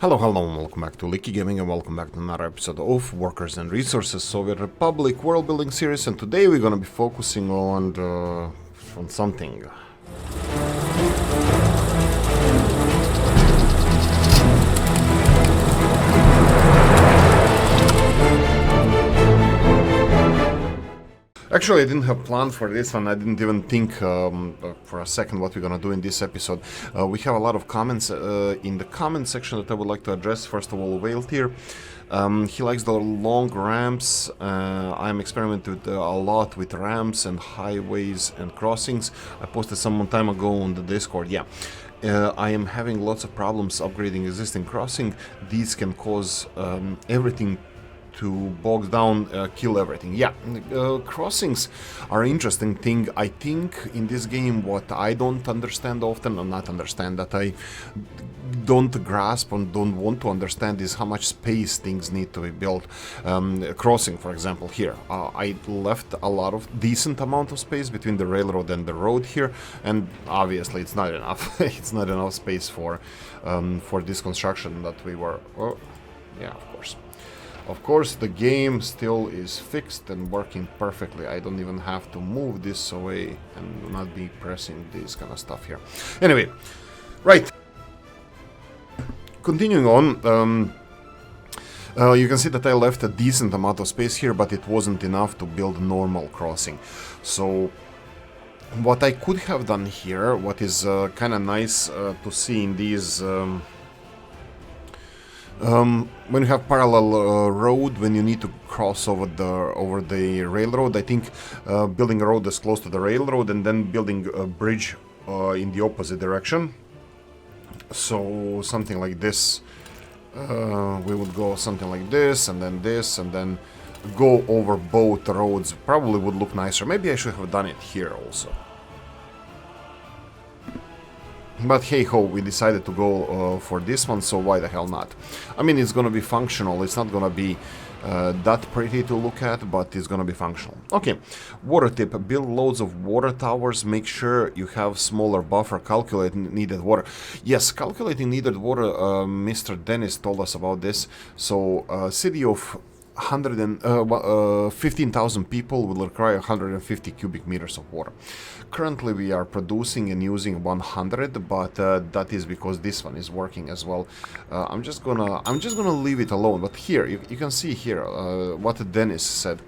Hello, and welcome back to Oolykee Gaming, and welcome back to another episode of Workers and Resources Soviet Republic World Building series, and today we're gonna be focusing on something. Actually, I didn't have planned for this one. I didn't even think for a second what we're gonna do in this episode. We have a lot of comments in the comment section that I would like to address. First of all, Whale here. He likes the long ramps. I'm experimenting a lot with ramps and highways and crossings. I posted some time ago on the Discord. Yeah. I am having lots of problems upgrading existing crossing. These can cause everything to bog down, kill everything. Yeah, crossings are an interesting thing. I think in this game what I don't understand often, or not understand, that I don't grasp and don't want to understand is how much space things need to be built. Crossing, for example, here. I left a lot of decent amount of space between the railroad and the road here, and obviously it's not enough. It's not enough space for this construction that we were... Oh, yeah, of course. Of course, the game still is fixed and working perfectly. I don't even have to move this away and not be pressing this kind of stuff here. Anyway, right. Continuing on, you can see that I left a decent amount of space here, but it wasn't enough to build normal crossing. So what I could have done here, what is kind of nice to see in these... when you have parallel road, when you need to cross over the railroad, I think building a road that's close to the railroad and then building a bridge in the opposite direction. So something like this, we would go something like this and then go over both roads. Probably would look nicer. Maybe I should have done it here also. But hey ho, we decided to go for this one, so why the hell not? I mean, it's gonna be functional. It's not gonna be that pretty to look at, but it's gonna be functional. Okay, water tip: build loads of water towers. Make sure you have smaller buffer. Calculate needed water. Yes, calculating needed water. Mr. Dennis told us about this. So, city of 15,000 people will require 150 cubic meters of water. Currently we are producing and using 100, but that is because this one is working as well. I'm just gonna leave it alone. But here you can see here what Dennis said.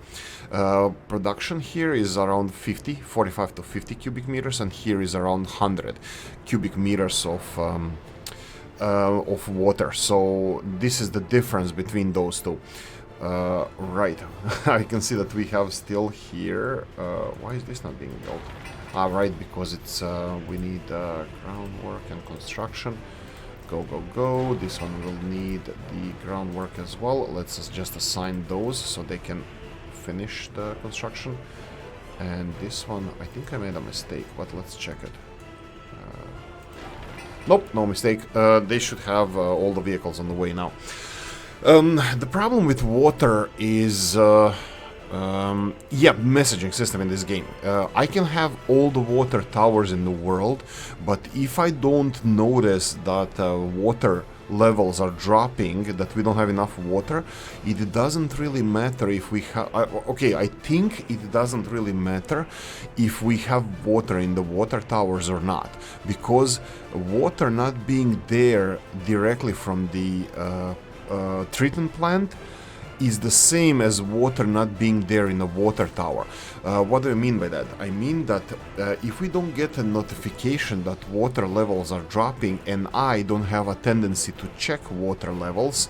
Production here is around 45 to 50 cubic meters, and here is around 100 cubic meters of water. So this is the difference between those two. Right, I can see that we have still here, why is this not being built? Ah, right, because it's, we need groundwork and construction. Go. This one will need the groundwork as well. Let's just assign those so they can finish the construction. And this one, I think I made a mistake, but let's check it. Nope, no mistake. They should have all the vehicles on the way now. The problem with water is, messaging system in this game. I can have all the water towers in the world, but if I don't notice that water levels are dropping, that we don't have enough water, it doesn't really matter if we have... okay, I think it doesn't really matter if we have water in the water towers or not, because water not being there directly from the treatment plant is the same as water not being there in a water tower. What do I mean by that? I mean that if we don't get a notification that water levels are dropping, and I don't have a tendency to check water levels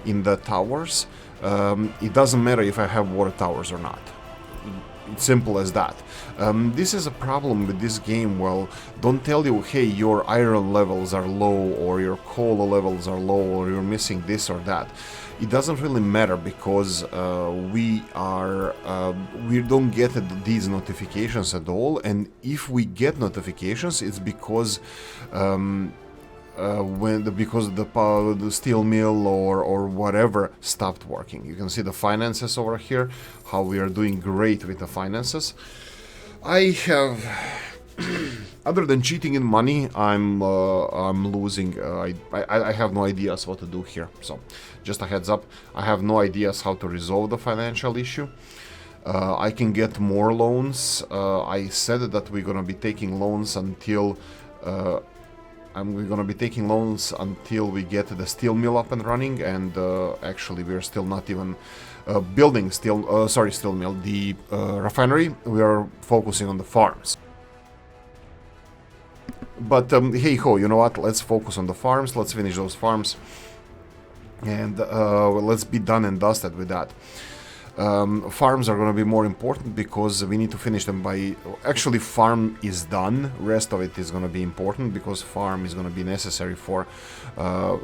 in the towers, it doesn't matter if I have water towers or not. It's simple as that. This is a problem with this game. Well, don't tell you, hey, your iron levels are low, or your coal levels are low, or you're missing this or that. It doesn't really matter, because we don't get these notifications at all, and if we get notifications, it's because the steel mill or whatever stopped working. You can see the finances over here, how we are doing great with the finances. I other than cheating in money, I'm losing. I have no ideas what to do here. So, just a heads up, I have no ideas how to resolve the financial issue. I can get more loans. I said that we're gonna be taking loans until we're gonna be taking loans until we get the steel mill up and running, and actually we're still not even building steel mill, the refinery. We are focusing on the farms. But hey ho, you know what? Let's focus on the farms. Let's finish those farms, and let's be done and dusted with that. Farms are going to be more important because we need to finish them by... Actually, farm is done. Rest of it is going to be important because farm is going to be necessary for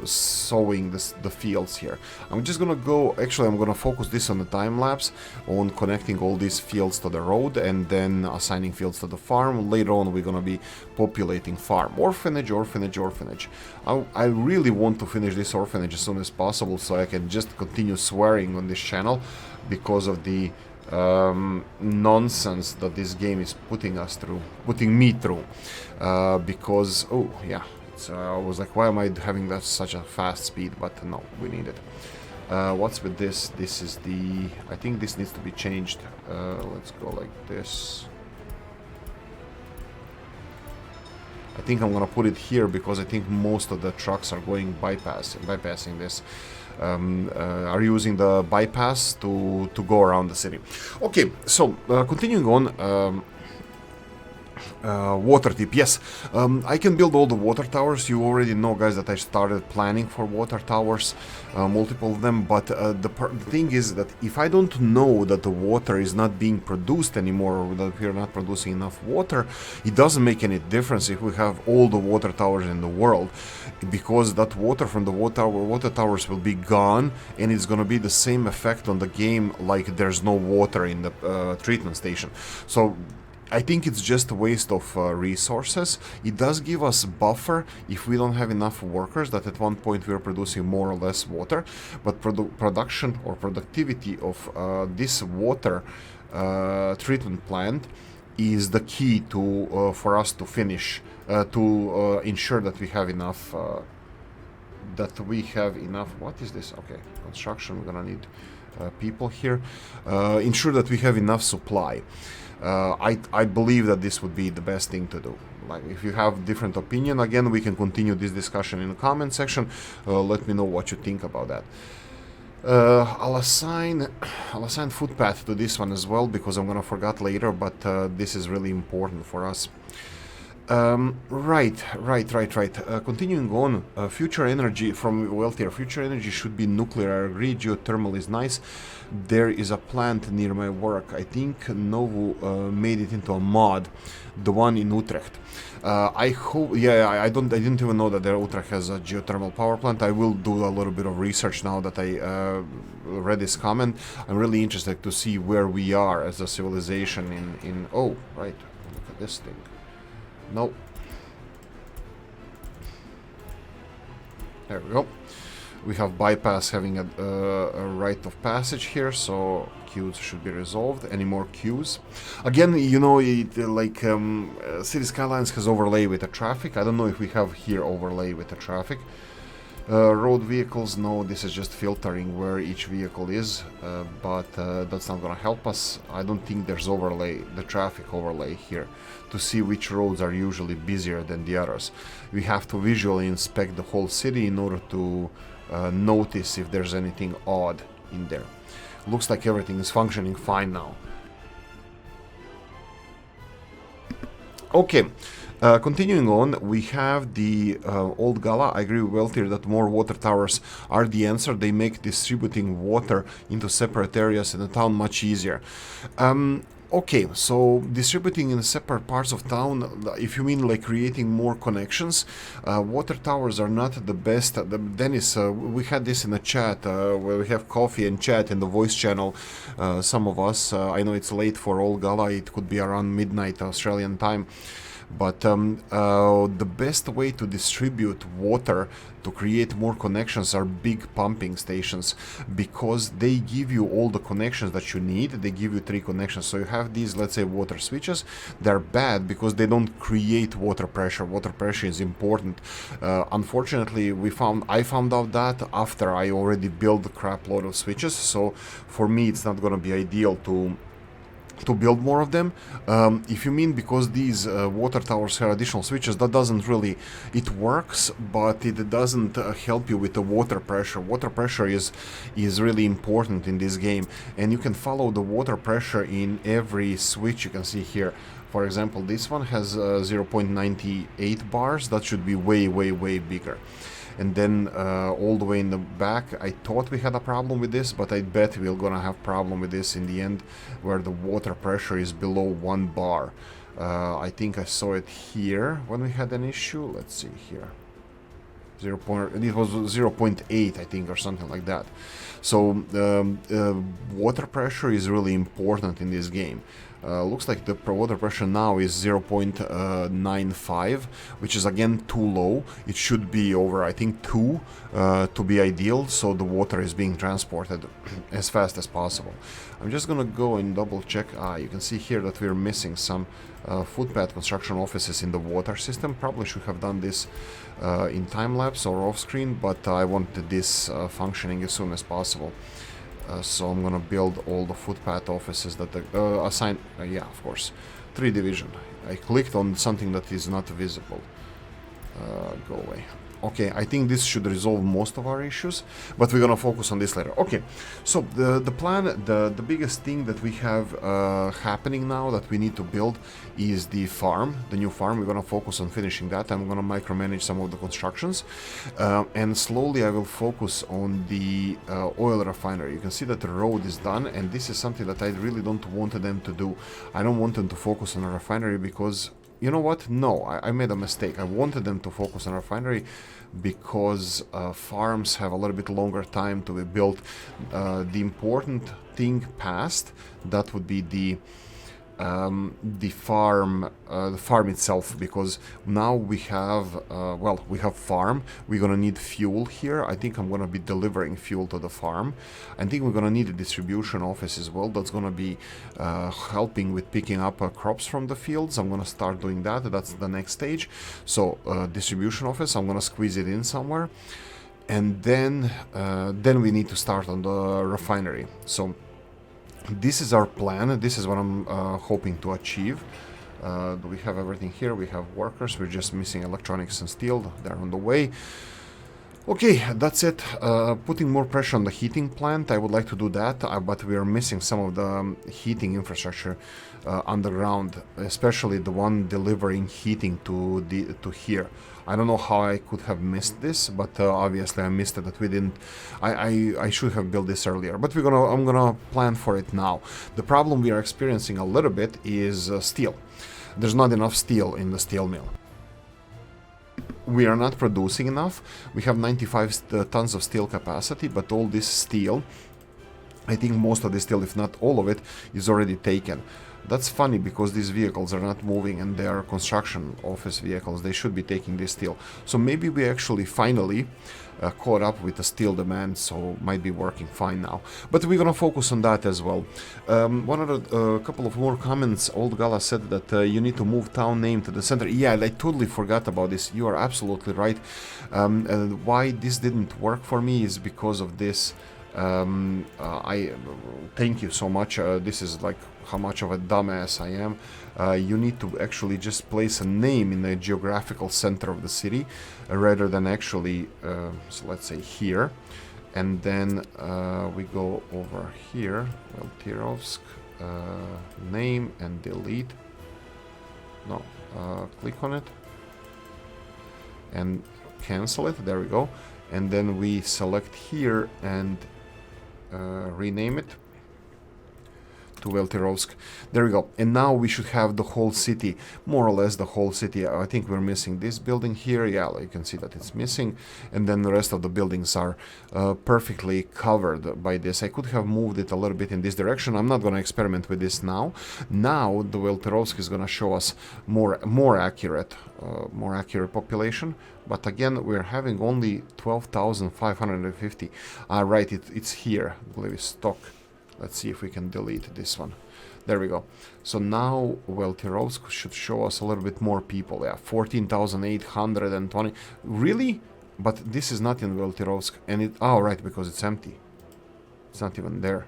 sowing the fields here. I'm just going to go... Actually, I'm going to focus this on the time lapse, on connecting all these fields to the road and then assigning fields to the farm. Later on, we're going to be populating farm. Orphanage. I really want to finish this orphanage as soon as possible so I can just continue swearing on this channel, because of the nonsense that this game is putting me through. Because, oh yeah, I was like, why am I having that such a fast speed? But no, we need it. What's with this? This is the... I think this needs to be changed. Let's go like this. I think I'm gonna put it here because I think most of the trucks are going bypassing this. Are using the bypass to go around the city. Okay, so continuing on, water tip. Yes, I can build all the water towers. You already know, guys, that I started planning for water towers, multiple of them, but the thing is that if I don't know that the water is not being produced anymore, or that we are not producing enough water, it doesn't make any difference if we have all the water towers in the world, because that water from the water towers will be gone, and it's gonna be the same effect on the game like there's no water in the treatment station. So I think it's just a waste of resources. It does give us buffer if we don't have enough workers, that at one point we are producing more or less water, but production or productivity of this water treatment plant is the key to for us to finish, to ensure that we have enough what is this? Okay, construction, we're gonna need people here. Ensure that we have enough supply. I believe that this would be the best thing to do. Like, if you have different opinion, again, we can continue this discussion in the comment section. Let me know what you think about that. I'll assign footpath to this one as well, because I'm gonna forget later, but this is really important for us. Right. Continuing on, future energy from Wealthier. Future energy should be nuclear. I agree. Geothermal is nice. There is a plant near my work. I think Novo made it into a mod, the one in Utrecht. I hope. Yeah, I didn't even know that Utrecht has a geothermal power plant. I will do a little bit of research now that I read this comment. I'm really interested to see where we are as a civilization in. Oh, right. Look at this thing. Nope. There we go. We have bypass having a rite of passage here, so queues should be resolved. Any more queues? Again, you know, City Skylines has overlay with the traffic. I don't know if we have here overlay with the traffic. Road vehicles, no, this is just filtering where each vehicle is, but that's not gonna help us. I don't think there's the traffic overlay here to see which roads are usually busier than the others. We have to visually inspect the whole city in order to notice if there's anything odd in there. Looks like everything is functioning fine now. Okay. Continuing on, we have the Old Gala. I agree with Wealthier that more water towers are the answer. They make distributing water into separate areas in the town much easier. Okay, so distributing in separate parts of town, if you mean like creating more connections, water towers are not the best. Dennis, we had this in the chat, where we have coffee and chat in the voice channel. Some of us, I know it's late for Old Gala, it could be around midnight Australian time. But the best way to distribute water to create more connections are big pumping stations, because they give you all the connections that you need. They give you 3 connections. So you have these, let's say, water switches. They're bad because they don't create water pressure. Water pressure is important. Unfortunately, I found out that after I already built a crap load of switches. So for me, it's not going to be ideal to build more of them. If you mean because these water towers have additional switches, that doesn't really, it works, but it doesn't help you with the water pressure. Water pressure is really important in this game, and you can follow the water pressure in every switch you can see here. For example, this one has 0.98 bars. That should be way bigger. And then all the way in the back, I thought we had a problem with this, but I bet we're gonna have problem with this in the end, where the water pressure is below 1 bar. I think I saw it here when we had an issue. Let's see here. It was 0.8, I think, or something like that. So water pressure is really important in this game. Looks like the water pressure now is 0.95, which is again too low. It should be over, I think, 2 to be ideal, so the water is being transported as fast as possible. I'm just gonna go and double check. You can see here that we're missing some footpath construction offices in the water system. Probably should have done this in time-lapse or off-screen, but I wanted this functioning as soon as possible. So I'm gonna build all the footpath offices that assign. Yeah, of course, 3 division. I clicked on something that is not visible. Go away. Okay, I think this should resolve most of our issues, but we're gonna focus on this later. Okay, so the plan, the biggest thing that we have happening now that we need to build is the farm, the new farm. We're gonna focus on finishing that. I'm gonna micromanage some of the constructions, and slowly I will focus on the oil refinery. You can see that the road is done, and this is something that I really don't want them to do. I don't want them to focus on a refinery because, you know what? No, I made a mistake. I wanted them to focus on refinery because farms have a little bit longer time to be built. The important thing past, that would be the farm itself, because now we have we have farm. We're gonna need fuel here. I think I'm gonna be delivering fuel to the farm. I think we're gonna need a distribution office as well. That's gonna be helping with picking up crops from the fields. I'm gonna start doing that. That's the next stage. So distribution office, I'm gonna squeeze it in somewhere, and then we need to start on the refinery. So this is our plan. This is what I'm hoping to achieve. We have everything here. We have workers. We're just missing electronics and steel. They're on the way. Okay, that's it. Putting more pressure on the heating plant. I would like to do that, but we are missing some of the heating infrastructure underground, especially the one delivering heating to here. I don't know how I could have missed this, but obviously I missed it. That we didn't. I should have built this earlier, but I'm gonna plan for it now. The problem we are experiencing a little bit is steel. There's not enough steel in the steel mill. We are not producing enough. We have 95 tons of steel capacity, but all this steel, I think most of the steel, if not all of it, is already taken. That's funny because these vehicles are not moving and they are construction office vehicles. They should be taking this steel. So maybe we actually finally caught up with the steel demand, so might be working fine now. But we're gonna focus on that as well. Couple of more comments. Old Gala said that you need to move town name to the center. Yeah, I totally forgot about this. You are absolutely right. Why this didn't work for me is because of this. I thank you so much. This is like how much of a dumbass I am. You need to actually just place a name in the geographical center of the city rather than actually, so let's say here, and then we go over here, well, Tirovsk, name and delete. No, click on it and cancel it. There we go. And then we select here and rename it to Weltirovsk. There we go. And now we should have the whole city, more or less the whole city. I think we're missing this building here. Yeah, you can see that it's missing. And then the rest of the buildings are perfectly covered by this. I could have moved it a little bit in this direction. I'm not going to experiment with this now. Now the Weltirovsk is going to show us more accurate population. But again, we're having only 12,550. Right, it's here. I believe it's stock. Let's see if we can delete this one. There we go. So now Weltirovsk should show us a little bit more people. Yeah, 14,820. Really? But this is not in Weltirovsk. And it... Oh, right, because it's empty. It's not even there.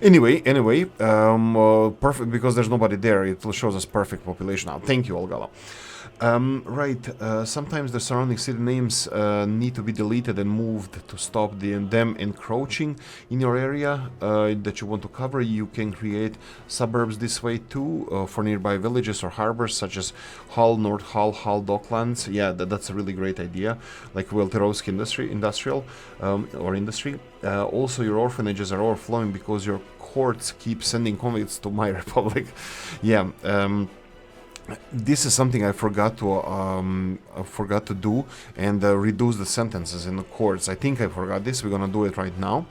Anyway, perfect, because there's nobody there. It shows us perfect population now. Thank you, Olgala. Sometimes the surrounding city names need to be deleted and moved to stop them encroaching in your area that you want to cover. You can create suburbs this way too for nearby villages or harbors such as Hull, North Hull, Hull Docklands. Yeah, that's a really great idea, like Weltirovsk industrial or industry. Also, your orphanages are overflowing because your courts keep sending convicts to my republic. Yeah. This is something I forgot to do and reduce the sentences in the courts. I think I forgot this. We're gonna do it right now.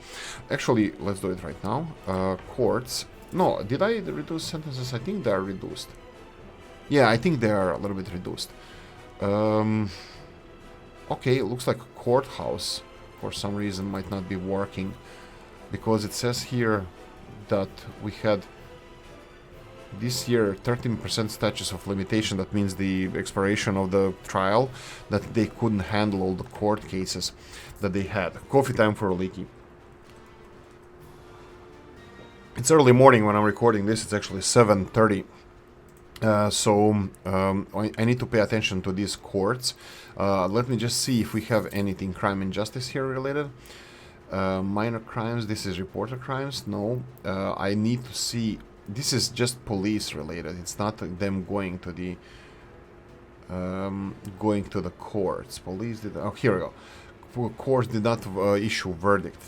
Actually, let's do it right now. Courts. No, did I reduce sentences? I think they are reduced. Yeah, I think they are a little bit reduced. Okay, it looks like a courthouse for some reason might not be working because it says here that we had this year 13% statutes of limitation. That means the expiration of the trial, that they couldn't handle all the court cases that they had. Coffee time for Oolykee. It's early morning when I'm recording this. It's actually 7:30. I need to pay attention to these courts. Let me just see if we have anything crime and justice here related. Minor crimes. This is reported crimes. No. I need to see. This is just police related. It's not them going to the courts. Police did. Oh, here we go. Courts did not issue verdict.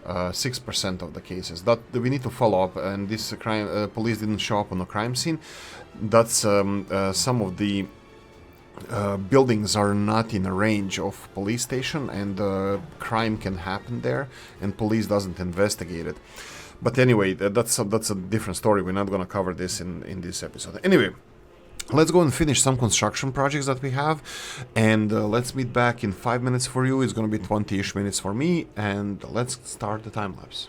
6% of the cases that we need to follow up. And this crime, police didn't show up on the crime scene. That's some of the buildings are not in a range of police station, and crime can happen there, and police doesn't investigate it. But anyway, that's a different story. We're not going to cover this in this episode. Anyway, let's go and finish some construction projects that we have. And let's meet back in 5 minutes for you. It's going to be 20-ish minutes for me. And let's start the time lapse.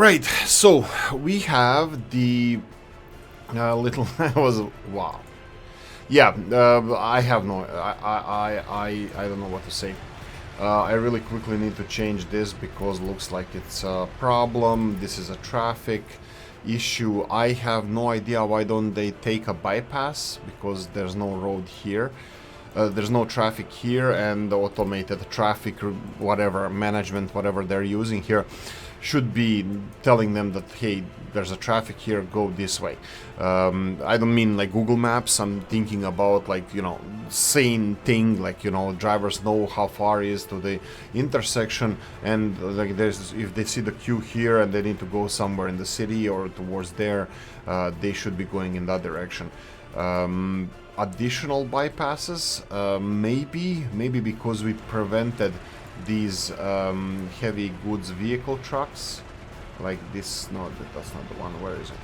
Right, so we have the little. Wow. Yeah, I have no. I don't know what to say. I really quickly need to change this because looks like it's a problem. This is a traffic issue. I have no idea why don't they take a bypass, because there's no road here. There's no traffic here, and the automated traffic, whatever management, whatever they're using here, should be telling them that, hey, there's a traffic here, go this way. I don't mean like Google Maps. I'm thinking about, like, you know, same thing, like, you know, drivers know how far is to the intersection, and like there's, if they see the queue here and they need to go somewhere in the city or towards there, they should be going in that direction. Additional bypasses, maybe because we prevented these heavy goods vehicle trucks like this. No, that's not the one. Where is it?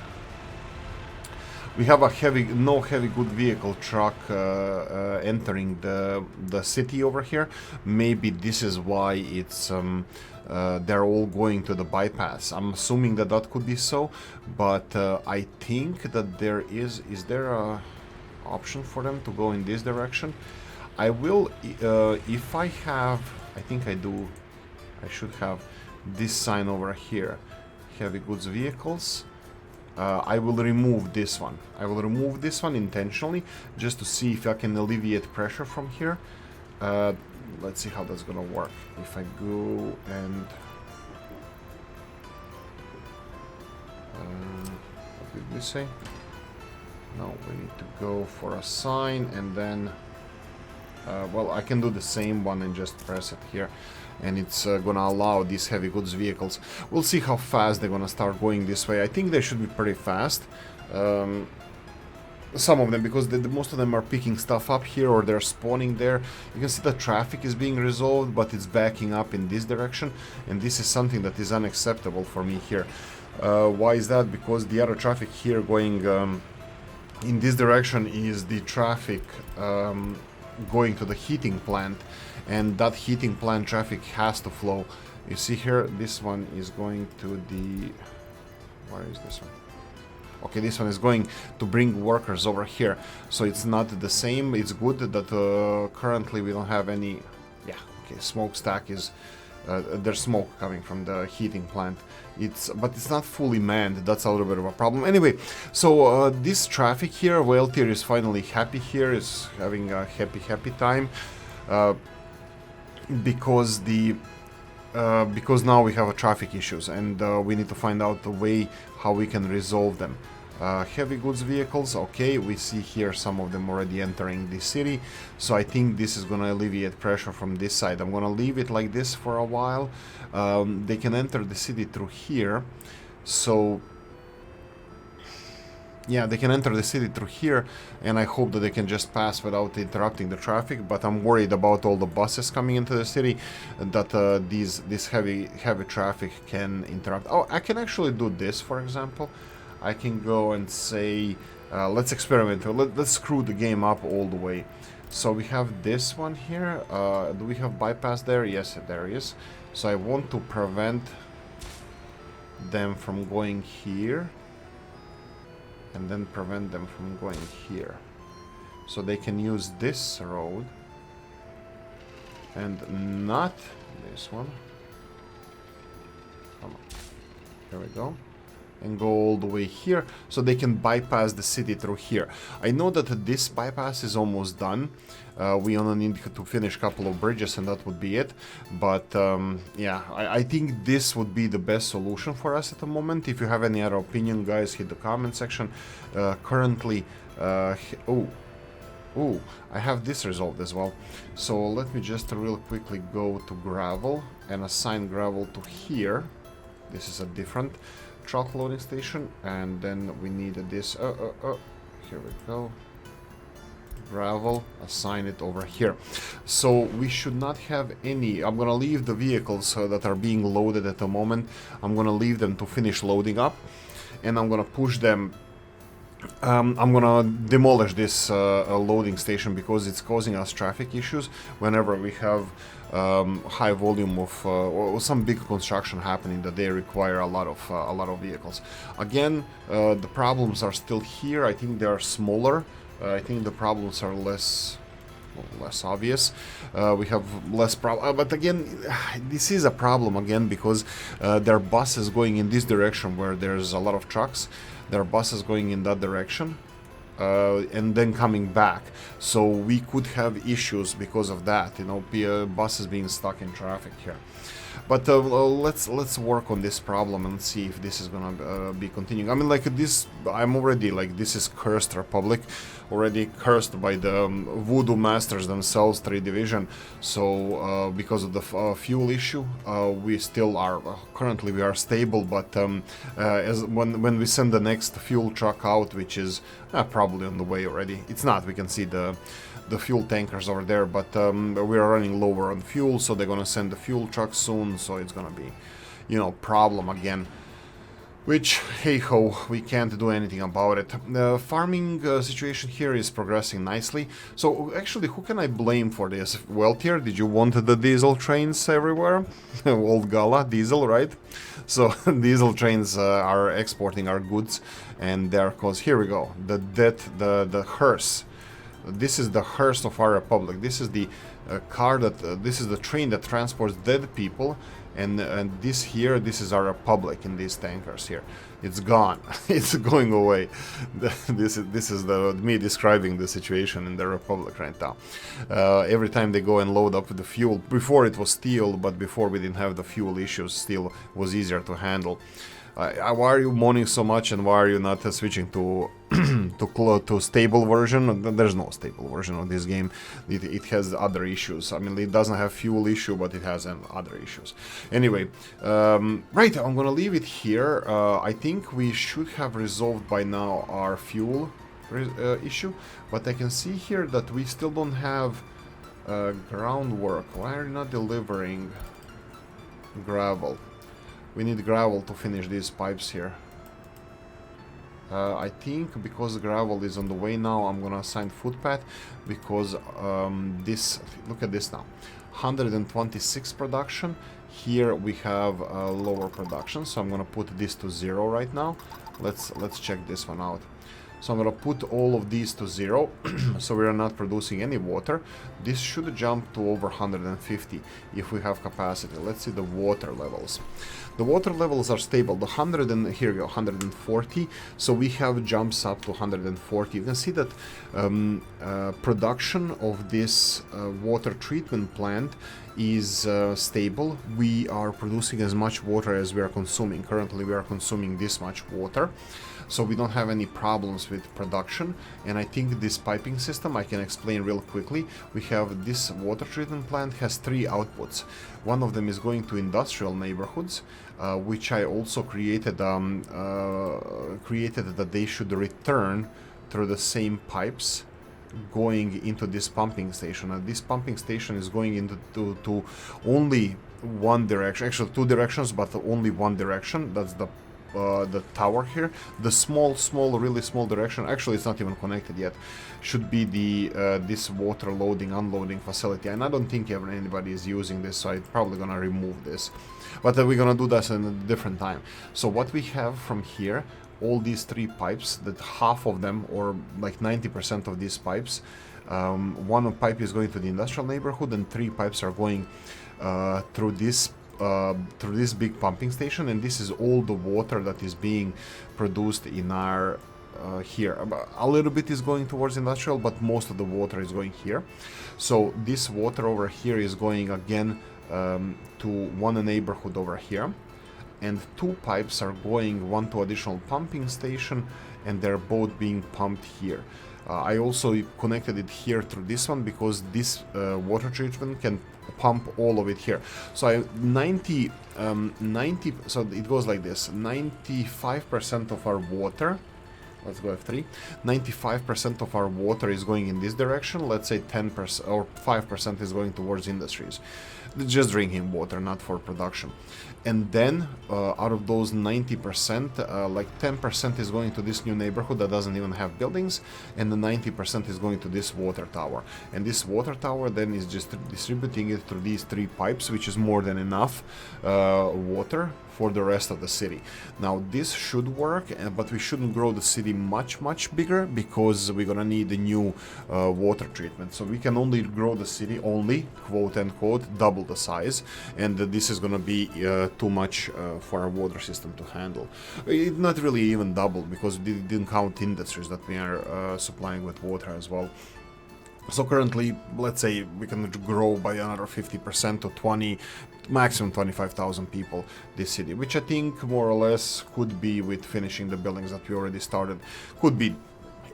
We have a no heavy good vehicle truck entering the city over here. Maybe this is why it's they're all going to the bypass. I'm assuming that that could be so, but I think that there is there a option for them to go in this direction? I will, if I have, I think I do, I should have this sign over here, heavy goods vehicles. I will remove this one. I will remove this one intentionally, just to see if I can alleviate pressure from here. Let's see how that's gonna work. If I go and what did we say? No, we need to go for a sign, and then well, I can do the same one and just press it here, and it's gonna allow these heavy goods vehicles. We'll see how fast they're gonna start going this way. I think they should be pretty fast. Some of them, because most of them are picking stuff up here, or they're spawning there. You can see the traffic is being resolved, but it's backing up in this direction, and this is something that is unacceptable for me here. Why is that? Because the other traffic here going in this direction is the traffic going to the heating plant, and that heating plant traffic has to flow. You see here, this one is going to the... Where is this one? Okay, this one is going to bring workers over here, so it's not the same. It's good that currently we don't have any... Yeah, okay, smokestack is... there's smoke coming from the heating plant. But it's not fully manned. That's a little bit of a problem. Anyway, so this traffic here, Whale Tier is finally happy here, is having a happy time, because now we have traffic issues, and we need to find out the way how we can resolve them. Heavy goods vehicles, okay, we see here some of them already entering the city, so I think this is gonna alleviate pressure from this side. I'm gonna leave it like this for a while. They can enter the city through here, so yeah, they can enter the city through here, and I hope that they can just pass without interrupting the traffic. But I'm worried about all the buses coming into the city, that this heavy traffic can interrupt. Oh, I can actually do this, for example. I can go and say, let's experiment, let's screw the game up all the way. So we have this one here. Do we have bypass there? Yes, there is. So I want to prevent them from going here, and then prevent them from going here. So they can use this road, and not this one. Come on. Here we go. And go all the way here, so they can bypass the city through here. I know that this bypass is almost done. We only need to finish a couple of bridges, and that would be it. But yeah, I think this would be the best solution for us at the moment. If you have any other opinion, guys, hit the comment section. Currently, oh, I have this resolved as well. So let me just real quickly go to gravel and assign gravel to here. This is a different truck loading station, and then we need this. Here we go. Gravel, assign it over here. So we should not have any. I'm gonna leave the vehicles that are being loaded at the moment. I'm gonna leave them to finish loading up, and I'm gonna push them. I'm gonna demolish this loading station, because it's causing us traffic issues whenever we have high volume of or some big construction happening that they require a lot of vehicles. Again, the problems are still here. I think they are smaller. I think the problems are less obvious. We have less problem, but again, this is a problem again because there are buses going in this direction where there's a lot of trucks. There are buses going in that direction. And then coming back, so we could have issues because of that, you know, buses being stuck in traffic here. But let's work on this problem and see if this is gonna be continuing. I mean, like this, I'm already like, this is cursed republic, already cursed by the voodoo masters themselves, 3 division. So because of the fuel issue, we still are currently we are stable. But as when we send the next fuel truck out, which is probably on the way already, it's not. We can see the fuel tankers over there, but we are running lower on fuel, so they're gonna send the fuel truck soon, so it's gonna be, you know, problem again, which, hey ho, we can't do anything about it. The farming situation here is progressing nicely. So actually, who can I blame for this? Well, here, did you want the diesel trains everywhere? Old Gala diesel, right? So diesel trains are exporting our goods, and they're cause here we go, the hearse. This is the hearse of our republic. This is the car that this is the train that transports dead people, and this here, this is our republic in these tankers here. It's gone. It's going away. This is me describing the situation in the republic right now. Every time they go and load up the fuel, before it was steel, but before we didn't have the fuel issues, steel was easier to handle. Why are you moaning so much, and why are you not switching to to stable version? There's no stable version of this game. It has other issues. I mean, it doesn't have fuel issue, but it has other issues. Anyway, right, I'm gonna leave it here. I think we should have resolved by now our fuel issue, but I can see here that we still don't have groundwork. Why are you not delivering gravel? We need gravel to finish these pipes here. I think because gravel is on the way now, I'm gonna assign footpath because this, look at this now, 126 production. Here we have lower production, so I'm gonna put this to 0 right now. Let's check this one out. So I'm gonna put all of these to 0, so we are not producing any water. This should jump to over 150 if we have capacity. Let's see the water levels. The water levels are stable. The 100 and here we go, 140. So we have jumps up to 140. You can see that production of this water treatment plant is stable. We are producing as much water as we are consuming. Currently we are consuming this much water, so we don't have any problems with production. And I think this piping system I can explain real quickly. We have this water treatment plant has 3 outputs. One of them is going to industrial neighborhoods, which I also created that they should return through the same pipes going into this pumping station. And this pumping station is going into to only one direction, actually 2 directions, but only one direction. That's the tower here. The really small direction, actually it's not even connected yet, should be the this water loading unloading facility, and I don't think anybody is using this, so I'm probably gonna remove this, but we're gonna do this in a different time. So what we have from here, all these 3 pipes, that half of them, or like 90% of these pipes, one pipe is going to the industrial neighborhood, and 3 pipes are going through this big pumping station, and this is all the water that is being produced in our here. A little bit is going towards industrial, but most of the water is going here. So this water over here is going again to one neighborhood over here, and 2 pipes are going, one to additional pumping station, and they're both being pumped here. I also connected it here through this one because this water treatment can pump all of it here. So 90, so it goes like this: 95% of our water let's go F3. 95% of our water is going in this direction. Let's say 10% or 5% is going towards industries. Just drinking water, not for production. And then out of those 90%, like 10% is going to this new neighborhood that doesn't even have buildings, and the 90% is going to this water tower. And this water tower then is just distributing it through these 3 pipes, which is more than enough water for the rest of the city. Now this should work, but we shouldn't grow the city much bigger, because we're gonna need a new water treatment. So we can only grow the city only, quote unquote, double the size, and this is gonna be too much for our water system to handle. Not really even double, because we didn't count industries that we are supplying with water as well. So currently, let's say we can grow by another 50% to 20, maximum 25,000 people this city, which I think more or less could be, with finishing the buildings that we already started, could be,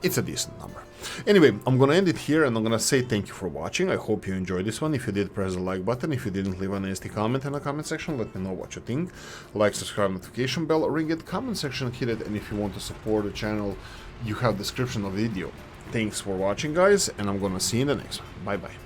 it's a decent number. Anyway, I'm gonna end it here, and I'm gonna say thank you for watching. I hope you enjoyed this one. If you did, press the like button. If you didn't, leave a nasty comment in the comment section. Let me know what you think. Like, subscribe, notification bell, ring it, comment section, hit it, and if you want to support the channel, you have description of the video. Thanks for watching, guys, and I'm gonna see you in the next one. Bye bye.